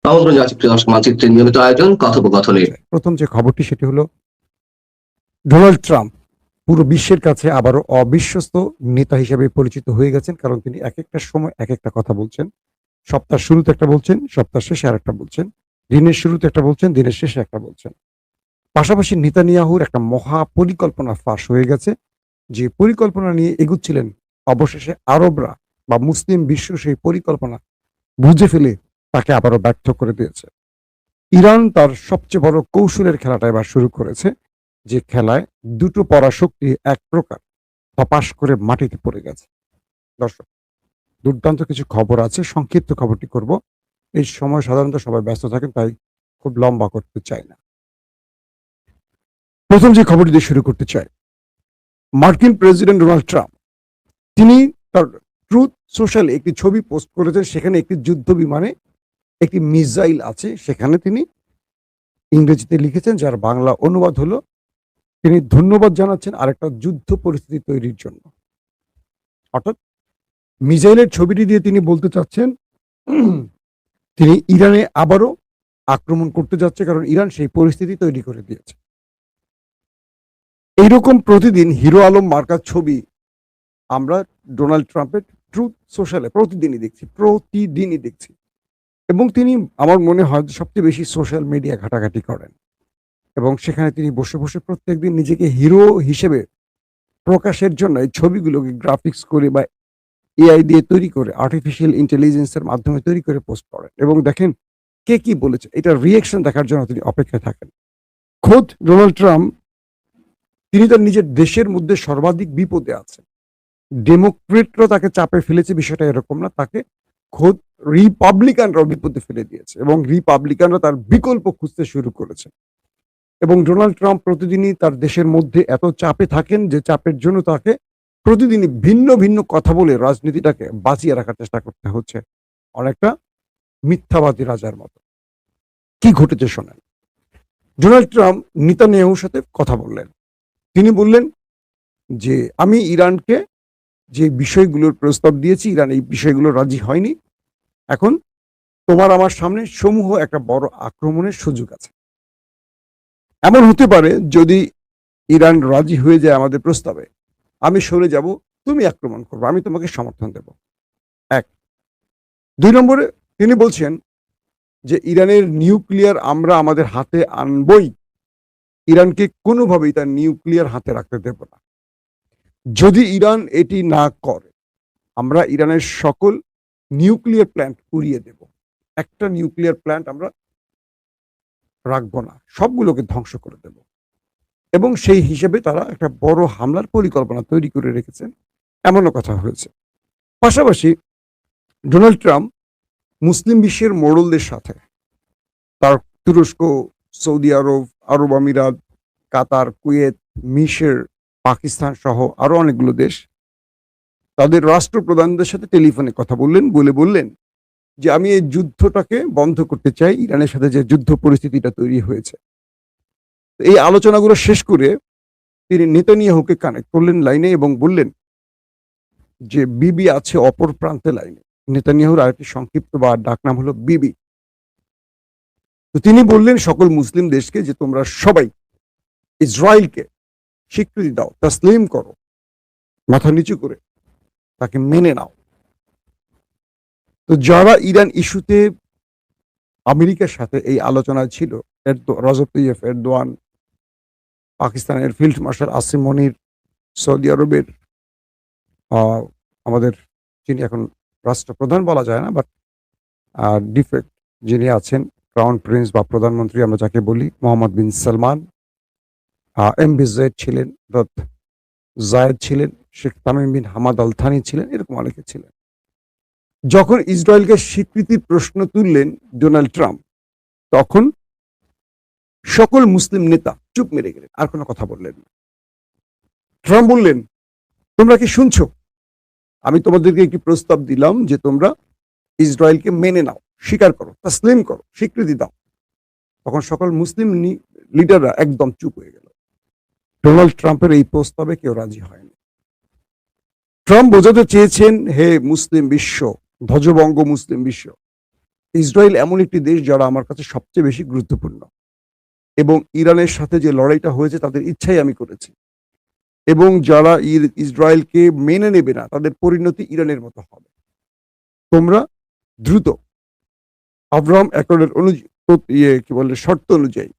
আমন্ত্রণ জানাচ্ছি প্রিয় দর্শক মানচিত্রের নিয়মিত আয়োজন কথোপকথনে। প্রথম যে খবরটি সেটি হলো ডোনাল্ড ট্রাম্প পুরো বিশ্বের কাছে আবারও অবিশ্বস্ত নেতা হিসেবে পরিচিত হয়ে গেছেন, কারণ তিনি এক একটা সময় এক একটা কথা বলছেন। সপ্তাহ শুরুতে একটা বলছেন, সপ্তাহ শেষে আর একটা বলছেন, দিনের শুরুতে একটা বলছেন, দিনের শেষে একটা বলছেন। পাশাপাশি নেতানিয়াহুর একটা মহা পরিকল্পনা ফাঁস হয়ে গেছে, যে পরিকল্পনা নিয়ে এগুচ্ছিলেন। অবশেষে আরবরা বা মুসলিম বিশ্ব সেই পরিকল্পনা বুঝে ফেলে তাকে আবারও ব্যর্থ করে দিয়েছে। ইরান তার সবচেয়ে বড় কৌশলের খেলাটা এবার শুরু করেছে, যে খেলায় দুটো পরাশক্তি এক প্রকার ধপাস করে মাটিতে পড়ে গেছে। দর্শক, দুর্দান্ত কিছু খবর আছে, সংক্ষিপ্ত খবরটি করব। এই সময় সাধারণত সবাই ব্যস্ত থাকেন, তাই খুব লম্বা করতে চাই না। প্রথম যে খবরটি দিয়ে শুরু করতে চাই, মার্কিন প্রেসিডেন্ট ডোনাল্ড ট্রাম্প তিনি তার ট্রুথ সোশ্যালে একটি ছবি পোস্ট করেছেন। সেখানে একটি যুদ্ধ বিমানে একটি মিসাইল আছে, সেখানে তিনি ইংরেজিতে লিখেছেন, যার বাংলা অনুবাদ হলো তিনি ধন্যবাদ জানাচ্ছেন আরেকটা যুদ্ধ পরিস্থিতি তৈরির জন্য। অর্থাৎ মিসাইলের ছবিটি দিয়ে তিনি বলতে চাচ্ছেন তিনি ইরানে আবারও আক্রমণ করতে যাচ্ছে, কারণ ইরান সেই পরিস্থিতি তৈরি করে দিয়েছে। এইরকম প্রতিদিন হিরো আলম মার্কার ছবি আমরা ডোনাল্ড ট্রাম্পের ট্রুথ সোশ্যালে প্রতিদিনই দেখছি। এবং তিনি, আমার মনে হয়, সবচেয়ে বেশি সোশ্যাল মিডিয়া ঘাটাঘাটি করেন, এবং সেখানে তিনি বসে বসে প্রত্যেকদিন নিজেকে হিরো হিসেবে প্রকাশের জন্য এই ছবিগুলোকে গ্রাফিক্স করে বা এআই দিয়ে তৈরি করে, আর্টিফিশিয়াল ইন্টেলিজেন্সের মাধ্যমে তৈরি করে পোস্ট করেন। এবং দেখেন কে কি বলেছে, এটা রিয়েকশন দেখার জন্য তিনি অপেক্ষায় থাকেন। খোদ ডোনাল্ড ট্রাম্প তিনি তার নিজের দেশের মধ্যে সর্বাধিক বিপদে আছেন। ডেমোক্রেটরা তাকে চাপে ফেলেছে, বিষয়টা এরকম না, তাকে খোদ রিপাবলিকানরাও বিপদে ফেলে দিয়েছে, এবং রিপাবলিকানরা তার বিকল্প খুঁজতে শুরু করেছে। এবং ডোনাল্ড ট্রাম্প প্রতিদিনই তার দেশের মধ্যে এত চাপে থাকেন যে চাপের জন্য তাকে প্রতিদিনই ভিন্ন ভিন্ন কথা বলে রাজনীতিটাকে বাঁচিয়ে রাখার চেষ্টা করতে হচ্ছে, অনেকটা মিথ্যাবাদী রাজার মতো। কি ঘটেছে শোনেন। ডোনাল্ড ট্রাম্প নেতানিয়াহুর সাথে কথা বললেন। তিনি বললেন যে আমি ইরানকে যে বিষয়গুলোর প্রস্তাব দিয়েছি, ইরান এই বিষয়গুলো রাজি হয়নি। এখন তোমার আমার সামনে সমূহ একটা বড় আক্রমণের সুযোগ আছে। এমন হতে পারে যদি ইরান রাজি হয়ে যায় আমাদের প্রস্তাবে, আমি সরে যাব, তুমি আক্রমণ করবে, আমি তোমাকে সমর্থন দেব। এক। 2 নম্বরে তিনি বলছেন যে ইরানের নিউক্লিয়ার আমরা আমাদের হাতে আনবই, ইরানকে কোনোভাবেই তার নিউক্লিয়ার হাতে রাখতে দেব না। যদি ইরান এটি না করে, আমরা ইরানের সকল নিউক্লিয়ার প্ল্যান্ট উড়িয়ে দেব। একটা নিউক্লিয়ার প্ল্যান্ট আমরা রাখবো না, সবগুলোকে ধ্বংস করে দেব। এবং সেই হিসেবে তারা একটা বড় হামলার পরিকল্পনা তৈরি করে রেখেছেন, এমনও কথা হয়েছে। পাশাপাশি ডোনাল্ড ট্রাম্প মুসলিম বিশ্বের মোড়লদের সাথে, তার তুরস্ক, সৌদি আরব, আরব আমিরাত, কাতার, কুয়েত, মিশর, পাকিস্তান সহ আরো অনেকগুলো দেশ, তাদের রাষ্ট্রপ্রধানদের সাথে টেলিফোনে কথা বললেন, বললেন যে আমি এই যুদ্ধটাকে বন্ধ করতে চাই, ইরানের সাথে যে যুদ্ধ পরিস্থিতিটা তৈরি হয়েছে। এই আলোচনাগুলো শেষ করে তিনি নেতানিয়াহুকে কানেক্ট করলেন লাইনে, এবং বললেন যে বিবি আছে অপর প্রান্তে লাইনে। নেতানিয়াহুর আরেকটি সংক্ষিপ্ত বা ডাকনাম হলো বিবি। তো তিনি বললেন সকল মুসলিম দেশকে যে তোমরা সবাই ইসরায়েলকে স্বীকৃতি দাও, তাসলিম করো, মাথা নিচু করে তাকে মেনে নাও। তো যারা ইরান ইস্যুতে আমেরিকার সাথে এই আলোচনায় ছিল, রজব তৈয়ব এরদোয়ান, পাকিস্তানের ফিল্ড মার্শাল আসিম মনির, সৌদি আরবের আমাদের যিনি এখন রাষ্ট্রপ্রধান বলা যায় না, বাট ডিফেক্ট যিনি আছেন, ক্রাউন প্রিন্স বা প্রধানমন্ত্রী আমরা যাকে বলি, Mohammed bin Salman, MB Zayed ছিলেন, জায়েদ ছিলেন, Sheikh Tamim bin Hamad Al Thani ছিলেন, এরকম অনেকে ছিলেন। যখন ইসরায়েলকে স্বীকৃতির প্রশ্ন তুললেন ডোনাল্ড ট্রাম্প, তখন সকল মুসলিম নেতা চুপ মেরে গেলেন, আর কোনো কথা বললেন না। ট্রাম্প বললেন, তোমরা কি শুনছো? আমি তোমাদেরকে একটি প্রস্তাব দিলাম যে তোমরা ইসরায়েলকে মেনে নাও, স্বীকার করো, তাসলিম করো, স্বীকৃতি দাও। তখন সকল মুসলিম লিডাররা একদম চুপ হয়ে গেল। ডোনাল্ড ট্রাম্পের এই প্রস্তাবে কেউ রাজি হয়নি। ট্রাম্প বোঝাতে চেয়েছেন, হে মুসলিম বিশ্ব, ধ্বজভঙ্গ মুসলিম বিশ্ব, ইসরায়েল এমন একটি দেশ যারা আমার কাছে সবচেয়ে বেশি গুরুত্বপূর্ণ, এবং ইরানের সাথে যে লড়াইটা হয়েছে তাদের ইচ্ছাই আমি করেছি, এবং যারা ইসরায়েলকে মেনে নেবে না তাদের পরিণতি ইরানের মতো হবে। তোমরা দ্রুত আব্রাহাম অ্যাকর্ডের কি বলে শর্ত অনুযায়ী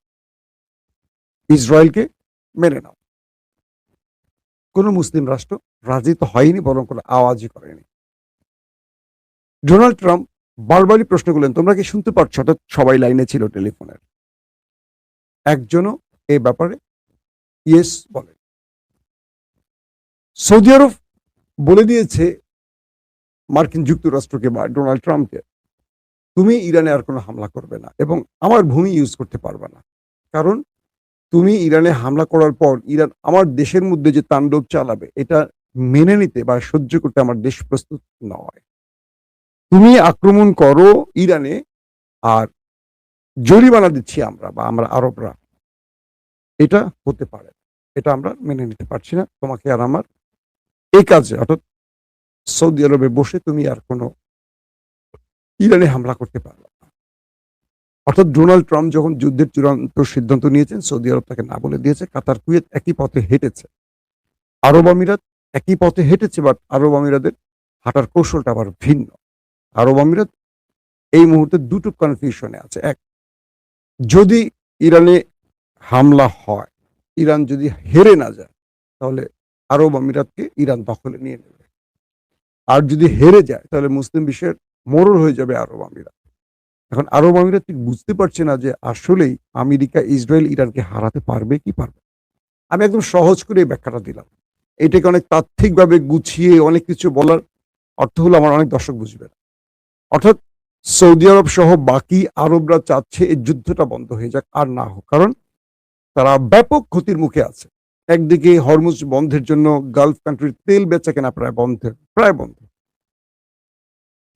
ইসরায়েলকে মেনে নাও। কোন মুসলিম রাষ্ট্র রাজি তো হয়নি, বরং কোনো আওয়াজই করেনি। ডোনাল্ড ট্রাম্প বারবারই প্রশ্ন করলেন, তোমরা কি শুনতে পাচ্ছ? অর্থাৎ সবাই লাইনে ছিল টেলিফোনের, একজনও এই ব্যাপারে ইয়েস বলে। সৌদি আরব বলে দিয়েছে মার্কিন যুক্তরাষ্ট্রকে বা ডোনাল্ড ট্রাম্পকে, তুমি ইরানে আর কোনো হামলা করবে না এবং আমার ভূমি ইউজ করতে পারবে না, কারণ তুমি ইরানে হামলা করার পর ইরান আমার দেশের মধ্যে যে তাণ্ডব চালাবে এটা মেনে নিতে বা সহ্য করতে আমার দেশ প্রস্তুত নয়। তুমি আক্রমণ করো ইরানে, আর জরিমানা দিচ্ছি আমরা বা আমরা আরবরা, এটা হতে পারে, এটা আমরা মেনে নিতে পারছি না। তোমাকে আর আমার এই কাজে, অর্থাৎ সৌদি আরবে বসে তুমি আর কোনো ইরানে হামলা করতে পারবে না। অর্থাৎ ডোনাল্ড ট্রাম্প যখন যুদ্ধের চূড়ান্ত সিদ্ধান্ত নিয়েছেন, সৌদি আরব তাকে না বলে দিয়েছে। কাতার, কুয়েত একই পথে হেঁটেছে, আরব আমিরাত একই পথে হেঁটেছে, বাট আরব আমিরাতের হাঁটার কৌশলটা আবার ভিন্ন। আরব আমিরাত এই মুহূর্তে দুটো কনফিউশনে আছে। এক, যদি ইরানে হামলা হয়, ইরান যদি হেরে না যায়, তাহলে আরব আমিরাতকে ইরান দখলে নিয়ে নেবে। আর যদি হেরে যায়, তাহলে মুসলিম বিশ্বের মোড়ল হয়ে যাবে আরব আমিরাত। এখন আরব আমিরাত ঠিক বুঝতে পারছে না যে আসলেই আমেরিকা, ইসরায়েল ইরানকে হারাতে পারবে কি পারবে। আমি একদম সহজ করে এই ব্যাখ্যাটা দিলাম। এটাকে অনেক তাত্ত্বিকভাবে গুছিয়ে অনেক কিছু বলার অর্থ হলো আমার অনেক দর্শক বুঝবে না। অর্থাৎ সৌদি আরব সহ বাকি আরবরা চাচ্ছে এই যুদ্ধটা বন্ধ হয়ে যাক, আর না হোক, কারণ তারা ব্যাপক ক্ষতির মুখে আছে। একদিকে হরমুজ বন্ধের জন্য গালফ কান্ট্রির তেল বেচা কেনা প্রায় বন্ধ।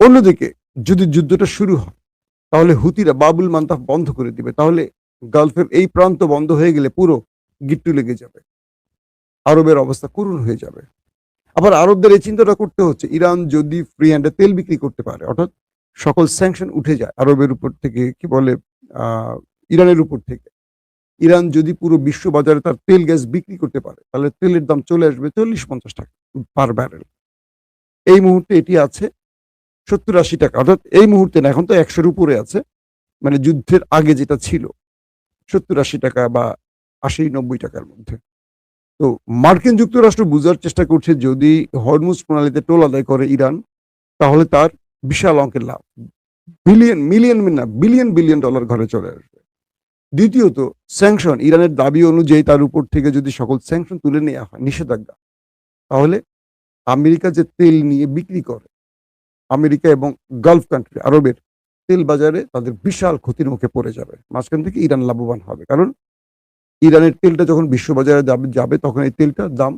অন্যদিকে যদি যুদ্ধটা শুরু হয়, তাহলে হুতিরা বাবুল মান্তাফ বন্ধ করে দিবে, তাহলে গালফের এই প্রান্ত বন্ধ হয়ে গেলে পুরো গিট্টু লেগে যাবে, আরবের অবস্থা করুণ হয়ে যাবে। আবার আরবদের এই চিন্তাটা করতে হচ্ছে, ইরান যদি ফ্রি হ্যান্ডে তেল বিক্রি করতে পারে, অর্থাৎ সকল স্যাংশন উঠে যায় আরবের উপর থেকে, কি বলে ইরানের উপর থেকে, ইরান যদি পুরো বিশ্ব বাজারে তার তেল গ্যাস বিক্রি করতে পারে, তাহলে তেলের দাম চলে আসবে 40-50 টাকা পার ব্যারেল। এই মুহূর্তে এটি আছে 70-80 টাকা, অর্থাৎ এই মুহূর্তে না, এখন তো 100-র উপরে আছে, মানে যুদ্ধের আগে যেটা ছিল 70-80 টাকা বা 80-90 টাকার মধ্যে। তো মার্কিন যুক্তরাষ্ট্র বুঝার চেষ্টা করছে, যদি হরমুজ প্রণালীতে টোল আদায় করে ইরান, তাহলে তার বিশাল অঙ্কের লাভ, বিলিয়ন ডলার ঘরে চলে আসবে। দ্বিতীয়ত, স্যাংশন, ইরানের দাবি অনুযায়ী তার উপর থেকে যদি সকল স্যাংশন তুলে নেওয়া হয়, নিষেধাজ্ঞা, তাহলে আমেরিকা যে তেল নিয়ে বিক্রি করে, আমেরিকা এবং গালফ কান্ট্রি আরবের তেল বাজারে তাদের বিশাল ক্ষতির মুখে পড়ে যাবে। মাঝখান থেকে ইরান লাভবান হবে, কারণ ইরানের তেলটা যখন বিশ্ববাজারে যাবে তখন এই তেলটার দাম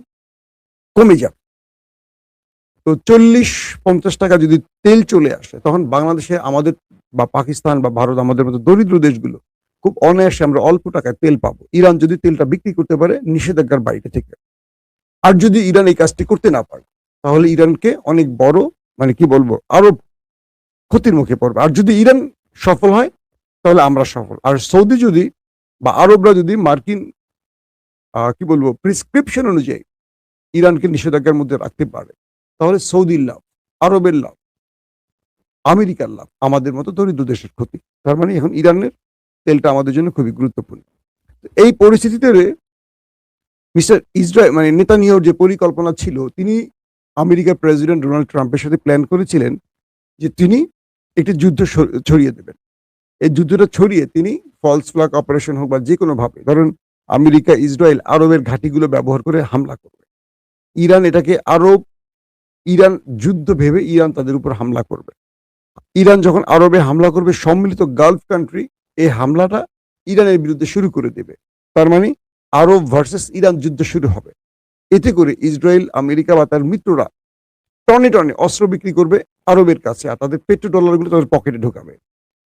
কমে যাবে। তো 40-50 টাকা যদি তেল চলে আসে, তখন বাংলাদেশে আমাদের বা পাকিস্তান বা ভারত, আমাদের মতো দরিদ্র দেশগুলো খুব অনায়াসে আমরা অল্প টাকায় তেল পাবো, ইরান যদি তেলটা বিক্রি করতে পারে নিষেধাজ্ঞার বাইরে থেকে। আর যদি ইরান এই কাজটি করতে না পারে, তাহলে ইরানকে অনেক বড়, মানে কি বলবো, আরো ক্ষতির মুখে পড়বে। আর যদি ইরান সফল হয়, তাহলে আমরা সফল। আর সৌদি যদি বা আরবরা যদি মার্কিন কি বলবো প্রিসক্রিপশন অনুযায়ী ইরানকে নিষেধাজ্ঞার মধ্যে রাখতে পারে, তাহলে সৌদির লাভ, আরবের লাভ, আমেরিকার লাভ, আমাদের মতো দরিদ্র দেশের ক্ষতি। তার মানে এখন ইরানের তেলটা আমাদের জন্য খুবই গুরুত্বপূর্ণ। এই পরিস্থিতিতে মিস্টার ইসরায়েল, মানে নেতানিয়াহুর যে পরিকল্পনা ছিল, তিনি আমেরিকার প্রেসিডেন্ট ডোনাল্ড ট্রাম্পের সাথে প্ল্যান করেছিলেন যে তিনি একটি যুদ্ধ ছড়িয়ে দেবেন। এই যুদ্ধটা ছড়িয়ে তিনি ফলস ফ্ল্যাগ অপারেশন হোক বা যে কোনো ভাবে, ধরুন আমেরিকা, ইসরায়েল আরবের ঘাঁটিগুলো ব্যবহার করে হামলা করবে, ইরান এটাকে ইরান যুদ্ধ ভেবে ইরান তাদের উপর হামলা করবে। ইরান যখন আরবে হামলা করবে, সম্মিলিত গালফ কান্ট্রি এই হামলাটা ইরানের বিরুদ্ধে শুরু করে দেবে। তার মানে আরব ভার্সেস ইরান যুদ্ধ শুরু হবে। এতে করে ইসরায়েল, আমেরিকা বা তার মিত্ররা টনে টনে অস্ত্র বিক্রি করবে আরবের কাছে, আর তাদের পেট্রো ডলারগুলো তাদের পকেটে ঢোকাবে।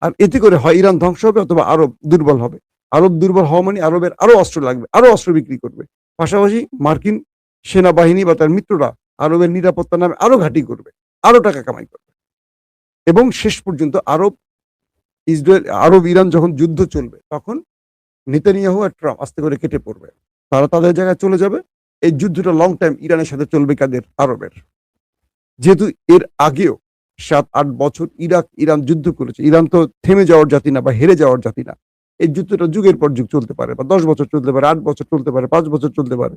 আর এতে করে হয় ইরান ধ্বংস হবে অথবা আরব দুর্বল হবে। আরব দুর্বল হওয়া মানে আরবের আরো অস্ত্র লাগবে, আরো অস্ত্র বিক্রি করবে। পাশাপাশি মার্কিন সেনাবাহিনী বা তার মিত্ররা আরবের নিরাপত্তা নামে আরো ঘাঁটি করবে, আরো টাকা কামাই করবে, এবং শেষ পর্যন্ত আরব ইসরায়েল আরব ইরান যখন যুদ্ধ চলবে তখন নেতানিয়াহু আর ট্রাম্প আস্তে করে কেটে পড়বে, তারা তাদের জায়গায় চলে যাবে। এই যুদ্ধটা লং টাইম ইরানের সাথে চলবে কাদের? আরবের। যেহেতু এর আগেও 7-8 বছর ইরান যুদ্ধ করেছে, ইরান তো থেমে যাওয়ার জাতি না বা হেরে যাওয়ার জাতি না। এই যুদ্ধটা যুগের পর যুগ চলতে পারে, বা 10 বছর চলতে পারে, 8 বছর চলতে পারে, 5 বছর চলতে পারে।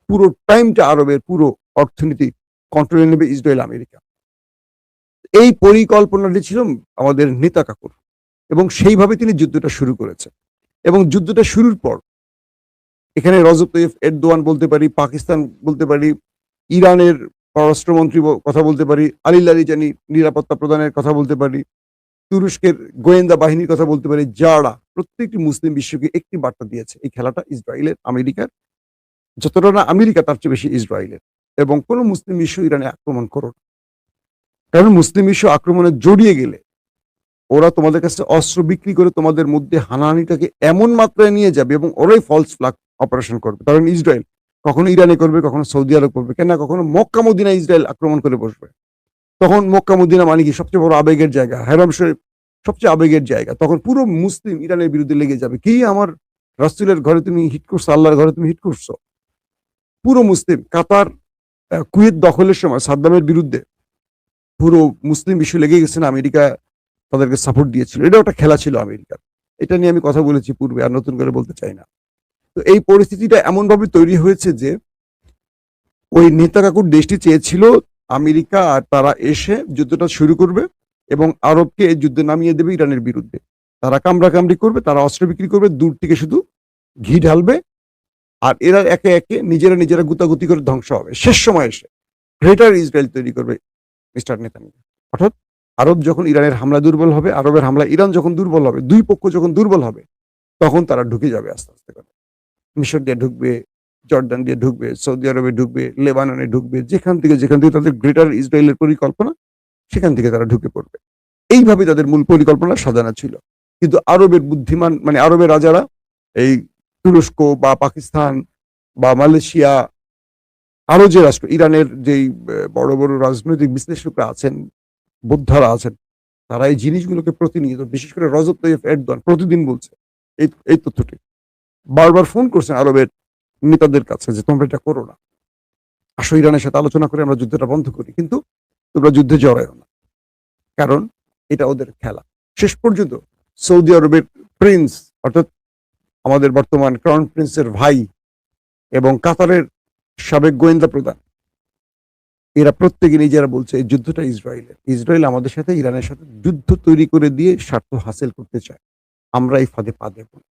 পুরো টাইমটা আরবের পুরো অর্থনীতি কন্ট্রোলে নেবে ইসরায়েল আমেরিকা। এই পরিকল্পনাটি ছিল আমাদের নেতা কাকুর, এবং সেইভাবে তিনি যুদ্ধটা শুরু করেছেন। এবং যুদ্ধটা শুরুর পর এখানে রজব তৈয়ব এরদোয়ান বলতে পারি, পাকিস্তান বলতে পারি, ইরানের পররাষ্ট্রমন্ত্রী কথা বলতে পারি, আলী লারিজানি নিরাপত্তা প্রদানের কথা বলতে পারি, তুরস্কের গোয়েন্দা বাহিনীর কথা বলতে পারি, যারা প্রত্যেকটি মুসলিম বিশ্বকে একটি বার্তা দিয়েছে, এই খেলাটা ইসরায়েলের, আমেরিকার, যতটা না আমেরিকা তার চেয়ে বেশি ইসরায়েলের। এবং কোনো মুসলিম বিশ্ব ইরানে আক্রমণ করো না, কারণ মুসলিম বিশ্ব আক্রমণে জড়িয়ে গেলে ওরা তোমাদের কাছে অস্ত্র বিক্রি করে তোমাদের মধ্যে হানাহানিটাকে এমন মাত্রায় নিয়ে যাবে, এবং ওরাই ফলস ফ্ল্যাগ অপারেশন করবে। কারণ ইসরায়েল কখনো ইরানে করবে, কখনো সৌদি আরব করবে, কেন কখনো মক্কা মদিনা ইসরায়েল আক্রমণ করে বসবে। তখন মক্কা মদিনা মানে কি? সবচেয়ে বড় আবেগের জায়গা, হেরাম শরীফ সবচেয়ে আবেগের জায়গা। তখন পুরো মুসলিম ইরানের বিরুদ্ধে লেগে যাবে, কি আমার রাসূলের ঘরে তুমি হিট করছো, আল্লাহর ঘরে তুমি হিট করছো। পুরো মুসলিম কাতার কুয়েত দখলের সময় সাদ্দামের বিরুদ্ধে পুরো মুসলিম বিশ্ব লেগে গেছে না, আমেরিকা তাদেরকে সাপোর্ট দিয়েছিল। এটা একটা খেলা ছিল আমেরিকার। এটা নিয়ে আমি কথা বলেছি পূর্বে, আর নতুন করে বলতে চাই না। তো এই পরিস্থিতিটা এমন ভাবে তৈরি হয়েছে যে ওই নেতা কাকুর দেশটি চেয়েছিল আমেরিকা আর তারা এসে যুদ্ধটা শুরু করবে এবং আরবকে এই যুদ্ধে নামিয়ে দেবে ইরানের বিরুদ্ধে। তারা কামড়াকামড়ি করবে, তারা অস্ত্র বিক্রি করবে, দূর থেকে শুধু ঘি ঢালবে, আর এরা একে একে নিজেরা গুতাগুতি করে ধ্বংস হবে। শেষ সময় এসে গ্রেটার ইসরায়েল তৈরি করবে মিস্টার নেতানিয়াহু। অর্থাৎ আরব যখন ইরানের হামলা দুর্বল হবে, আরবের হামলা ইরান যখন দুর্বল হবে, দুই পক্ষ যখন দুর্বল হবে, তখন তারা ঢুকে যাবে আস্তে আস্তে করে। মিশর দিয়ে ঢুকবে, জর্ডান দিয়ে ঢুকবে, সৌদি আরবে ঢুকবে, লেবাননে ঢুকবে, যেখান থেকে তাদের গ্রেটার ইসরায়েলের পরিকল্পনা, সেখান থেকে তারা ঢুকে পড়বে। এইভাবে তাদের মূল পরিকল্পনা সাজানো ছিল। কিন্তু আরবের বুদ্ধিমান, মানে আরবের রাজারা, এই তুরস্ক বা পাকিস্তান বা মালয়েশিয়া, আরো যে রাষ্ট্র, ইরানের যেই বড় বড় রাজনৈতিক বিশ্লেষকরা আছেন, বোদ্ধারা আছেন, তারা এই জিনিসগুলোকে প্রতিনিয়ত, বিশেষ করে রজব তৈয়ব এরদোয়ান প্রতিদিন বলছে এই তথ্যটি। বারবার ফোন করছেন আরবের নেতাদের কাছে যে তোমরা এটা করো না, আসো ইরানের সাথে আলোচনা করে আমরা যুদ্ধটা বন্ধ করি, কিন্তু তোমরা যুদ্ধে জড়ায়ও না, কারণ এটা ওদের খেলা। শেষ পর্যন্ত সৌদি আরবের প্রিন্স, অর্থাৎ আমাদের বর্তমান ক্রাউন প্রিন্সের ভাই, এবং কাতারের সাবেক গোয়েন্দা প্রধান, এরা প্রত্যেকে নিজেরা বলছে এই যুদ্ধটা ইসরায়েলের। ইসরায়েল আমাদের সাথে, ইরানের সাথে যুদ্ধ তৈরি করে দিয়ে স্বার্থ হাসিল করতে চায়, আমরা এই ফাঁদে পা দেব না।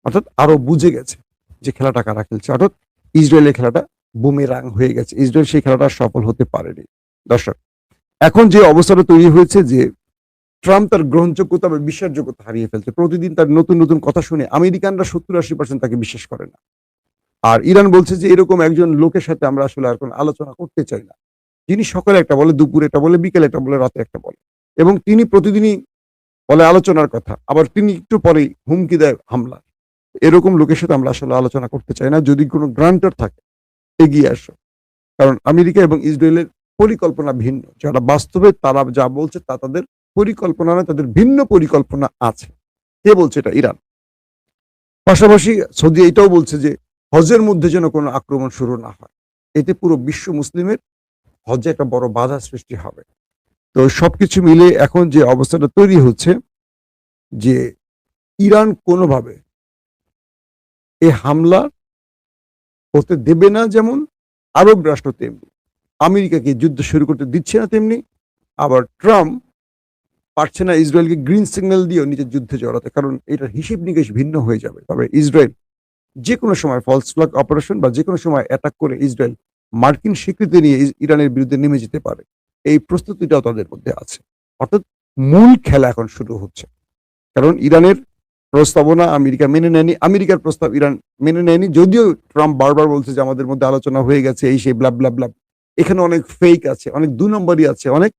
অর্থাৎ আরো বুঝে গেছে যে খেলাটা কারা খেলছে। অর্থাৎ ইসরায়েলের খেলাটা বুমেরাং হয়ে গেছে, ইসরায়েল সেই খেলাটা সফল হতে পারেনি। দর্শক, এখন যে অবস্থাটা তৈরি হয়েছে যে ট্রাম্প তার গ্রহণযোগ্যতা বা বিশ্বাসযোগ্যতা হারিয়ে ফেলছে। প্রতিদিন তার নতুন নতুন কথা শুনে আমেরিকানরা 70-80% তাকে বিশ্বাস করে না। আর ইরান বলছে যে এরকম একজন লোকের সাথে আমরা আসলে আর কোনো আলোচনা করতে চাই না, যিনি সকালে একটা বলে, দুপুরে একটা বলে, বিকেলে একটা বলে, রাতে একটা বলে, এবং তিনি প্রতিদিনই বলে আলোচনার কথা, আবার তিনি একটু পরেই হুমকি দেয় হামলা। এরকম লোকের সাথে আমরা আসলে আলোচনা করতে চাই না। যদি কোনো গ্রান্টার থাকে এগিয়ে আসো, কারণ আমেরিকা এবং ইসরায়েলের পরিকল্পনা ভিন্ন। যারা বাস্তবে তারা যা বলছে তা তাদের পরিকল্পনা নয়, তাদের ভিন্ন পরিকল্পনা আছে। কে বলছে? এটা ইরান। পাশাপাশি সৌদি এটাও বলছে যে হজের মধ্যে যেন কোনো আক্রমণ শুরু না হয়, এতে পুরো বিশ্ব মুসলিমের হজে একটা বড় বাধা সৃষ্টি হবে। তো সবকিছু মিলে এখন যে অবস্থাটা তৈরি হচ্ছে যে ইরান কোনোভাবে এই হামলা হতে দেবে না, যেমন আরব রাষ্ট্র তেমনি আমেরিকাকে যুদ্ধ শুরু করতে দিচ্ছে না, তেমনি আবার ট্রাম্প পারছে না ইসরায়েলকে গ্রিন সিগন্যাল দিয়েও নিজের যুদ্ধে জড়াতে, কারণ এটার হিসেব নিকেশ ভিন্ন হয়ে যাবে। তবে ইসরায়েল যে কোনো সময় ফলস ফ্ল্যাগ অপারেশন বা যে কোনো সময় অ্যাটাক করে ইসরায়েল মার্কিন স্বীকৃতি নিয়ে ইরানের বিরুদ্ধে নেমে যেতে পারে, এই প্রস্তুতিটাও তাদের মধ্যে আছে। অর্থাৎ মূল খেলা এখন শুরু হচ্ছে, কারণ ইরানের প্রস্তাবনা আমেরিকা মেনে নেয়নি, আমেরিকার প্রস্তাব ইরান মেনে নেয়নি। যদিও ট্রাম্প বারবার বলছে যে আমাদের মধ্যে আলোচনা হয়ে গেছে, এই সেই ব্লাব ব্লাব ব্লাব। এখানে অনেক ফেক আছে, অনেক 2 নম্বরই আছে, অনেক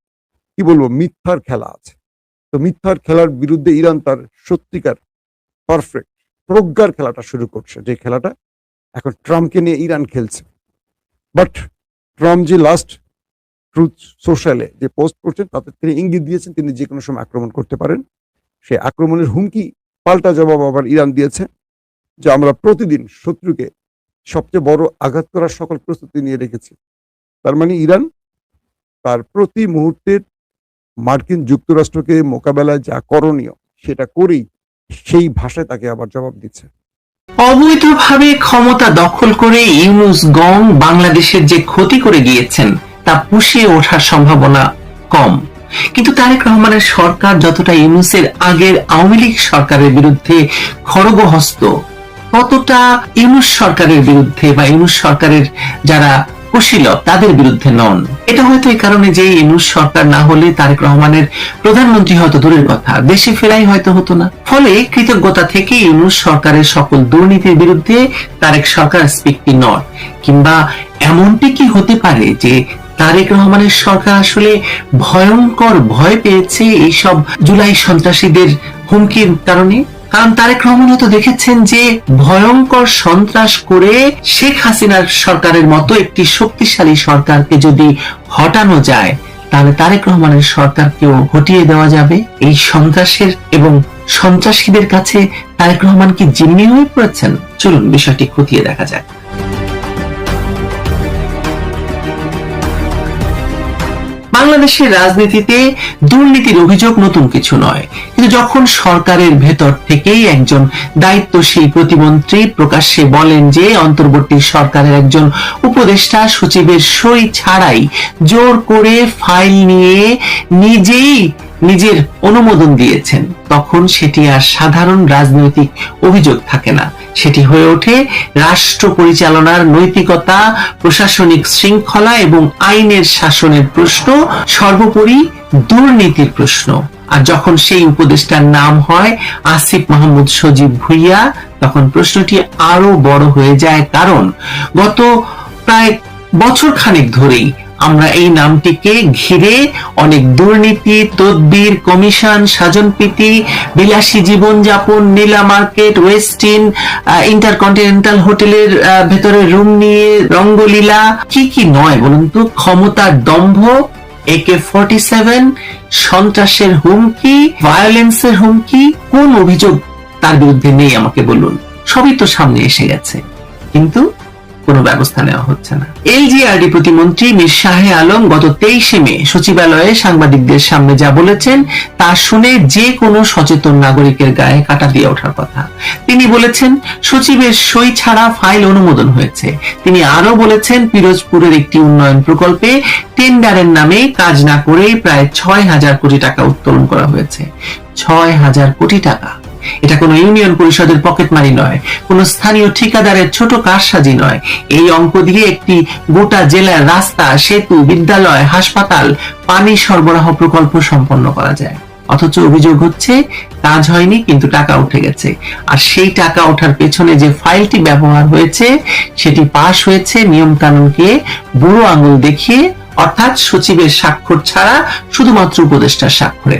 কি বলবো মিথ্যার খেলা আছে। তো মিথ্যার খেলার বিরুদ্ধে ইরান তার সত্যিকার পারফেক্ট প্রজ্ঞার খেলাটা শুরু করছে, যে খেলাটা এখন ট্রাম্পকে নিয়ে ইরান খেলছে। বাট ট্রাম্প যে লাস্ট ট্রুথ সোশ্যালে যে পোস্ট করছেন, তাতে তিনি ইঙ্গিত দিয়েছেন তিনি যে কোনো সময় আক্রমণ করতে পারেন। সে আক্রমণের হুমকি পাল্টা জবাব আবার ইরান দিয়েছে যে আমরা প্রতিদিন শত্রুকে সবচেয়ে বড় আঘাত করার সকল প্রস্তুতি নিয়ে রেখেছি। তার মানে ইরান তার প্রতি মুহূর্তের মার্কিন যুক্তরাষ্ট্রকে মোকাবেলায় যা করণীয় সেটা করেই সেই ভাষায় তাকে আবার জবাব দিচ্ছে। অবৈধভাবে ক্ষমতা দখল করে ইউনূস গং বাংলাদেশের যে ক্ষতি করে গিয়েছেন তা পুষিয়ে ওঠার সম্ভাবনা কম, কিন্তু তারেক রহমানের সরকার যতটা ইউনূসের আগের আওয়ামী লীগ সরকারের বিরুদ্ধে খড়গহস্ত, ততটা ইউনূস সরকারের বিরুদ্ধে বা ইউনূস সরকারের যারা কুশীলব তাদের বিরুদ্ধে নন। এটা হয়তো এই কারণে যে ইউনূস সরকার না হলে তারেক রহমানের প্রধানমন্ত্রী হয়তো দূরের কথা, দেশে ফেরাই হয়তো হতো না। ফলে কৃতজ্ঞতা থেকে ইউনূস সরকারের সকল দুর্নীতির বিরুদ্ধে তারেক সরকার স্পিক দি নট। কিংবা এমনটি কি হতে পারে যে তারেক রহমানের সরকার আসলে ভয়ঙ্কর ভয় পেয়েছে এইসব জুলাই সন্ত্রাসীদের হুমকির কারণে? কারণ তারেক রহমান হয়তো দেখেছেন যে ভয়ঙ্কর সন্ত্রাস করে শেখ হাসিনার সরকারের মতো একটি শক্তিশালী সরকারকে যদি হটানো যায়, তাহলে তারেক রহমানের সরকারকেও হটিয়ে দেওয়া যাবে। এই সন্ত্রাসের এবং সন্ত্রাসীদের কাছে তারেক রহমান কি জিম্মি হয়ে পড়েছেন? চলুন বিষয়টি খতিয়ে দেখা যাক। বাংলাদেশের রাজনীতিতে দুর্নীতির অভিযোগ নতুন কিছু নয়, কিন্তু যখন সরকারের ভেতর থেকেই একজন দায়িত্বশীল প্রতিমন্ত্রী প্রকাশ্যে বলেন যে অন্তর্বর্তী সরকারের একজন উপদেষ্টা সচিবের সই ছাড়াই জোর করে ফাইল নিয়ে নিজেই নিজের অনুমোদন দিয়েছেন, তখন সেটি আর সাধারণ রাজনৈতিক অভিযোগ থাকে না, সেটি হয়ে ওঠে রাষ্ট্র পরিচালনার নৈতিকতা, প্রশাসনিক শৃঙ্খলা এবং আইনের শাসনের প্রশ্ন, সর্বোপরি দুর্নীতির প্রশ্ন। আর যখন সেই উপদেষ্টার নাম হয় আসিফ মাহমুদ সজীব ভুইয়া, তখন প্রশ্নটি আরো বড় হয়ে যায়। কারণ গত প্রায় বছর খানেক ধরেই আমরা এই নামটিকে ঘিরে অনেক দুর্নীতি, তদবির, কমিশন, সাজনপ্রীতি, বিলাসী জীবনযাপন, নীলা মার্কেট, ওয়েস্টিন, ইন্টারকন্টিনেন্টাল হোটেলের ভেতরে রুম নিয়ে রঙ্গলীলা, কি কি নয় বলুন তো, ক্ষমতার দম্ভ, AK-47, সন্ত্রাসের হুমকি, ভায়োলেন্সের হুমকি, কোন অভিযোগ তার বিরুদ্ধে নেই আমাকে বলুন? সবই তো সামনে এসে গেছে, কিন্তু কোনো ব্যবস্থা নেওয়া হচ্ছে না। এলজিআরডি প্রতিমন্ত্রী মীর শাহে আলম গত 23 মে সচিবালয়ে সাংবাদিকদের সামনে যা বলেছেন তা শুনে যে কোনো সচেতন নাগরিকের গায়ে কাঁটা দিয়ে ওঠার কথা। তিনি বলেছেন সচিবের সই ছাড়া ফাইল অনুমোদন হয়েছে। তিনি আরো বলেছেন পিরোজপুরের একটি উন্নয়ন প্রকল্পে টেন্ডারের নামে কাজ না করেই প্রায় 6,000 কোটি টাকা উত্তোলন করা হয়েছে। 6,000 কোটি টাকা! এটা কোনো ইউনিয়ন পরিষদের পকেট মানি নয়, কোনো স্থানীয় ঠিকাদারের ছোট কারসাজি নয়। এই অঙ্ক দিয়ে একটি গোটা জেলার রাস্তা, সেতু, বিদ্যালয়, হাসপাতাল, পানি সরবরাহ প্রকল্প সম্পন্ন করা যায়। অথচ অভিযোগ হচ্ছে কাজ হয়নি, কিন্তু টাকা উঠে গেছে। আর সেই টাকা ওঠার পেছনে যে ফাইলটি ব্যবহার হয়েছে সেটি পাশ হয়েছে নিয়ম কানুনকে বুড়ো আঙুল দেখিয়ে, অর্থাৎ সচিবের স্বাক্ষর ছাড়া শুধুমাত্র উপদেষ্টার স্বাক্ষরে।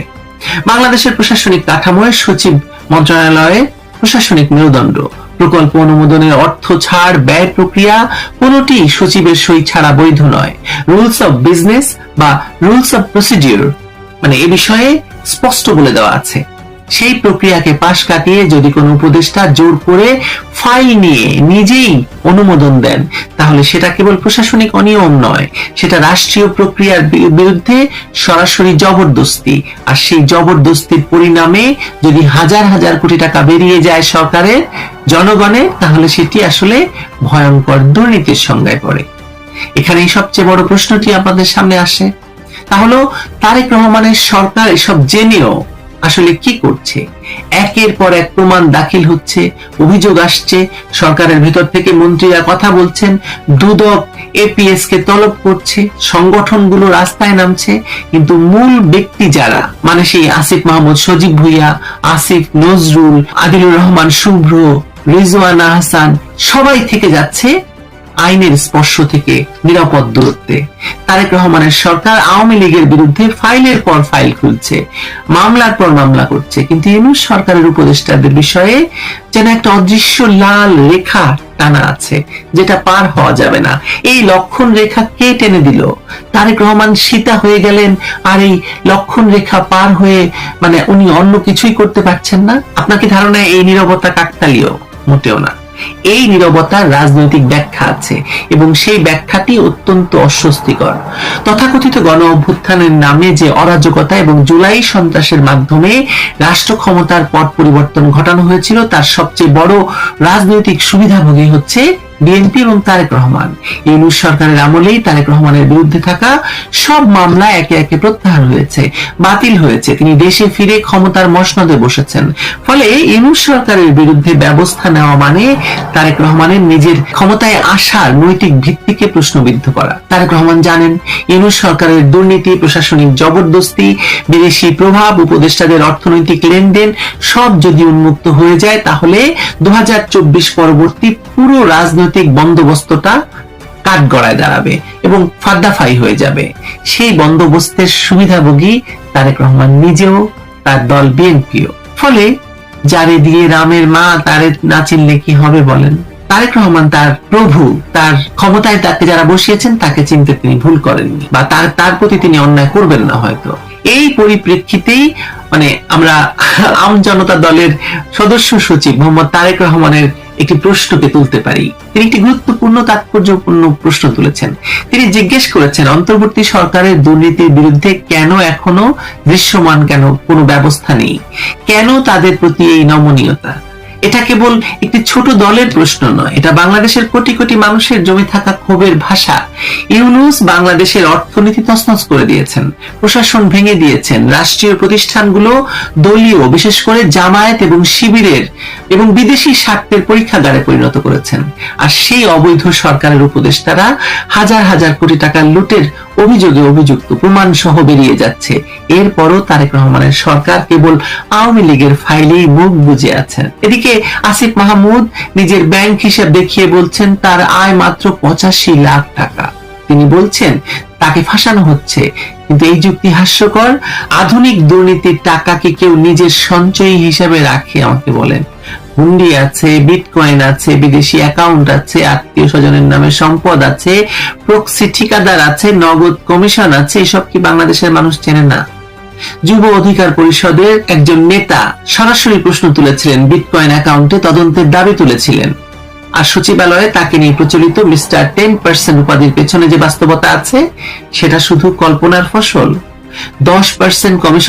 বাংলাদেশের প্রশাসনিক কাঠামোয় সচিব মন্ত্রণালয়ে প্রশাসনিক মেরুদণ্ড, প্রকল্প অনুমোদনের অর্থ ছাড়, ব্যয় প্রক্রিয়া কোনটি সচিবের সই ছাড়া বৈধ নয়। রুলস অফ বিজনেস বা রুলস অফ প্রসিডিউর মানে এ বিষয়ে স্পষ্ট বলে দেওয়া আছে। সেই প্রক্রিয়াকে পাশ কাটিয়ে যদি কোনো উপদেষ্টা জোর করে ফাইল নিয়ে নিজেই অনুমোদন দেন, তাহলে সেটা কেবল প্রশাসনিক অনিয়ম নয়, সেটা রাষ্ট্রীয় প্রক্রিয়ার বিরুদ্ধে সরাসরি জবরদস্তি। আর সেই জবরদস্তির পরিণামে যদি হাজার হাজার কোটি টাকা বেরিয়ে যায় সরকারের, জনগণের, তাহলে সেটি আসলে ভয়ঙ্কর দুর্নীতির সংজ্ঞায় পড়ে। এখানেই সবচেয়ে বড় প্রশ্নটি আপনাদের সামনে আসে, তাহলে তারেক রহমানের সরকার এসব জেনেও আসলে কি করছে? একের পর এক প্রমাণ দাখিল হচ্ছে, অভিযোগ আসছে, সরকারের ভেতর থেকে মন্ত্রীরা কথা বলছেন, দুদক এপিএস কে তলব করছে, সংগঠনগুলো রাস্তায় নামছে, কিন্তু মূল ব্যক্তি যারা, মানে সেই আসিফ মাহমুদ সজীব ভুইয়া, আসিফ নজরুল, আদিলুর রহমান শুভ্র, রিজওয়ানা হাসান, সবাই থেকে যাচ্ছে আইনের স্পর্শ থেকে নিরাপদ দূরত্বে। তারেক রহমানের সরকার আওয়ামী লীগের বিরুদ্ধে ফাইলের পর ফাইল খুলছে, মামলার পর মামলা করছে, কিন্তু ইউনূস সরকারের উপদেষ্টাদের বিষয়ে যেন একটা অদৃশ্য লাল রেখা টানা আছে, যেটা পার হওয়া যাবে না। এই লক্ষণ রেখা কে টেনে দিল? তারেক রহমান সীতা হয়ে গেলেন, আর এই লক্ষণ রেখা পার হয়ে মানে উনি অন্য কিছুই করতে পারছেন না। আপনার কি ধারণা এই নীরবতা কাকতালীয়? মোটেও না। এই নীরবতার রাজনৈতিক ব্যাখ্যা আছে এবং সেই ব্যাখ্যাটি অত্যন্ত অস্বস্তিকর। তথাকথিত গণ অভ্যুত্থানের নামে যে অরাজকতা এবং জুলাই সন্ত্রাসের মাধ্যমে রাষ্ট্র ক্ষমতার পট পরিবর্তন ঘটানো হয়েছিল, তার সবচেয়ে বড় রাজনৈতিক সুবিধাভোগী হচ্ছে বিএনপি এবং তারেক রহমান। ইউনূস সরকারের আমলেই তারেক রহমানের বিরুদ্ধে থাকা সব মামলা একে একে প্রত্যাহার হয়েছে, বাতিল হয়েছে। তিনি দেশে ফিরে ক্ষমতার মসনদে বসেছেন। ফলে ইউনূস সরকারের বিরুদ্ধে ব্যবস্থা নেওয়া মানে তারেক রহমানের নিজের ক্ষমতায় আসার নৈতিক ভিত্তিকে প্রশ্নবিদ্ধ করা। তারেক রহমান জানেন ইউনূস সরকারের দুর্নীতি, প্রশাসনিক জবরদস্তি, বিদেশি প্রভাব, উপদেষ্টাদের অর্থনৈতিক লেনদেন সব যদি উন্মুক্ত হয়ে যায়, তাহলে 2024 পরবর্তী পুরো রাজনৈতিক বন্দোবস্তটা কাঠগড়ায় দাঁড়াবে এবং ফাদ্দাফাই হয়ে যাবে। সেই বন্দোবস্তের সুবিধাভোগী তারেক রহমান নিজেও, তার দল বিএনপিও। ফলে যারে দিয়ে রামের মা তারে না চিনলে কি হবে বলেন? তারেক রহমান তার প্রভু, তার ক্ষমতায় তাকে যারা বসিয়েছেন তাকে চিনতে তিনি ভুল করেননি, বা তার প্রতি তিনি অন্যায় করবেন না হয়তো। এই পরিপ্রেক্ষিতেই মানে আমরা আম জনতা দলের সদস্য সচিব মোহাম্মদ তারেক রহমানের একটি প্রশ্নকে তুলতে পারি। তিনি একটি গুরুত্বপূর্ণ তাৎপর্যপূর্ণ প্রশ্ন তুলেছেন। তিনি জিজ্ঞেস করেছেন, অন্তর্বর্তী সরকারের দুর্নীতির বিরুদ্ধে কেন এখনো দৃশ্যমান কেন কোনো ব্যবস্থা নেই? কেন তাদের প্রতি এই নমনীয়তা? এটা কেবল একটি ছোট দলের প্রশ্ন নয়, এটা বাংলাদেশের কোটি কোটি মানুষের জমে থাকা ক্ষোভের ভাষা। ইউনূস বাংলাদেশের অর্থনীতি তছনছ করে দিয়েছেন, প্রশাসন ভেঙে দিয়েছেন, রাষ্ট্রীয় প্রতিষ্ঠানগুলো দলীয়, বিশেষ করে জামায়াত এবং শিবিরের এবং বিদেশি স্বার্থের পরীক্ষাগারে পরিণত করেছেন। আর সেই অবৈধ সরকারের উপদেষ্টারা হাজার হাজার কোটি টাকার লুটের অভিযোগে অভিযুক্ত, প্রমাণ সহ বেরিয়ে যাচ্ছে। এরপরও তারেক রহমানের সরকার কেবল আওয়ামী লীগের ফাইলেই মুখ বুজে আছেন। এদিকে আসিফ মাহমুদ নিজের ব্যাংক হিসাব দেখিয়ে বলছেন তার আয় মাত্র 85 লাখ টাকা। তিনি বলছেন তাকে ফাঁসানো হচ্ছে, কিন্তু এই যুক্তি হাস্যকর। আধুনিক দুর্নীতির টাকা কি কেউ নিজের সঞ্চয়ী হিসাবে রাখে? আমাকে বলেন। হুন্ডি আছে, বিটকয়েন আছে, বিদেশি অ্যাকাউন্ট আছে, আত্মীয় স্বজনের নামে সম্পদ আছে, প্রক্সি ঠিকাদার আছে, নগদ কমিশন আছে। এসব কি বাংলাদেশের মানুষ চেনে না? যুব অধিকার পরিষদের একজন নেতা সরাসরি প্রশ্ন তুলেছিলেন, বিটকয়েন অ্যাকাউন্টে তদন্তের দাবি তুলেছিলেন। আর সচিবালয়ে তাকে নিয়ে প্রচলিত মিস্টার 10% উপাধির পেছনে যে বাস্তবতা আছে সেটা শুধু কল্পনার ফসল। 10% কমিশন